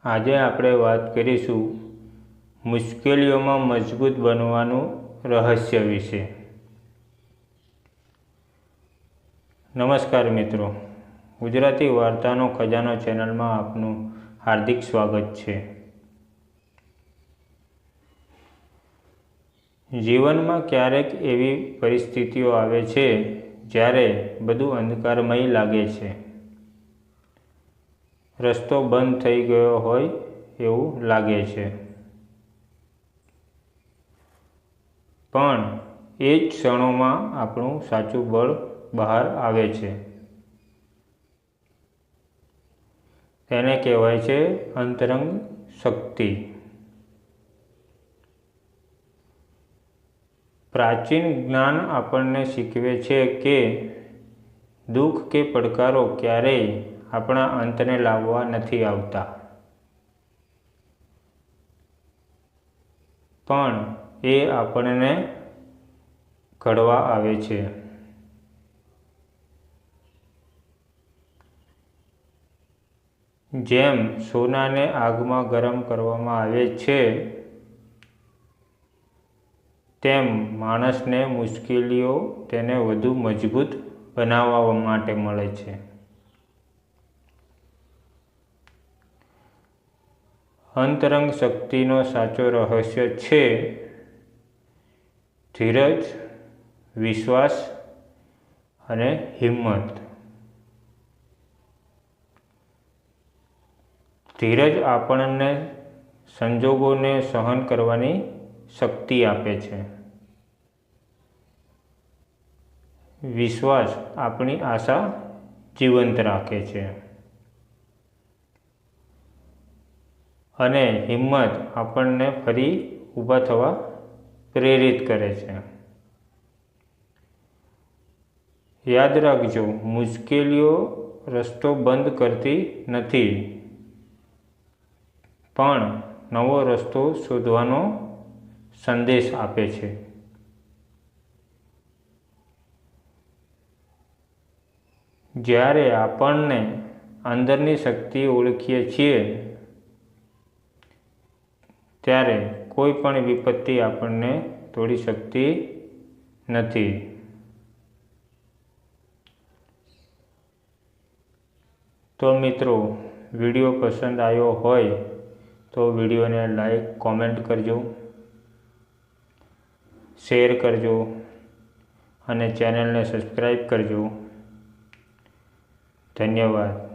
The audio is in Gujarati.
આજે આપણે વાત કરીશું મુશ્કેલીઓમાં મજબૂત બનવાનું રહસ્ય વિશે। નમસ્કાર મિત્રો, ગુજરાતી વાર્તાનો ખજાનો ચેનલમાં આપનું હાર્દિક સ્વાગત છે। જીવનમાં ક્યારેક એવી પરિસ્થિતિઓ આવે છે જ્યારે બધું અંધકારમય લાગે છે, રસ્તો બંધ થઈ ગયો હોય એવું લાગે છે, પણ એ જ ક્ષણોમાં આપણું સાચું બળ બહાર આવે છે। તેને કહેવાય છે અંતરંગ શક્તિ। પ્રાચીન જ્ઞાન આપણને શીખવે છે કે દુઃખ કે પડકારો ક્યારેય આપણા અંતને લાવવા નથી આવતા, પણ એ આપણને ઘડવા આવે છે। જેમ સોનાને આગમાં ગરમ કરવામાં આવે છે, તેમ માણસને મુશ્કેલીઓ તેને વધુ મજબૂત બનાવવા માટે મળે છે। અંતરંગ શક્તિનો સાચો રહસ્ય છે ધીરજ, વિશ્વાસ અને હિંમત। ધીરજ આપણને સંજોગોને સહન કરવાની શક્તિ આપે છે। વિશ્વાસ આપણી આશા જીવંત રાખે છે, અને હિંમત આપણને ફરી ઊભા થવા પ્રેરિત કરે છે। યાદ રાખજો, મુશ્કેલીઓ રસ્તો બંધ કરતી નથી, પણ નવો રસ્તો શોધવાનો સંદેશ આપે છે। જ્યારે આપણને અંદરની શક્તિ ઓળખીએ છીએ, ત્યારે કોઈ પણ વિપત્તિ આપણને તોડી શકતી નથી। તો મિત્રો, વિડીયો પસંદ આવ્યો હોય તો વિડીયોને લાઈક, કોમેન્ટ કરજો, શેર કરજો અને ચેનલને સબસ્ક્રાઈબ કરજો। ધન્યવાદ।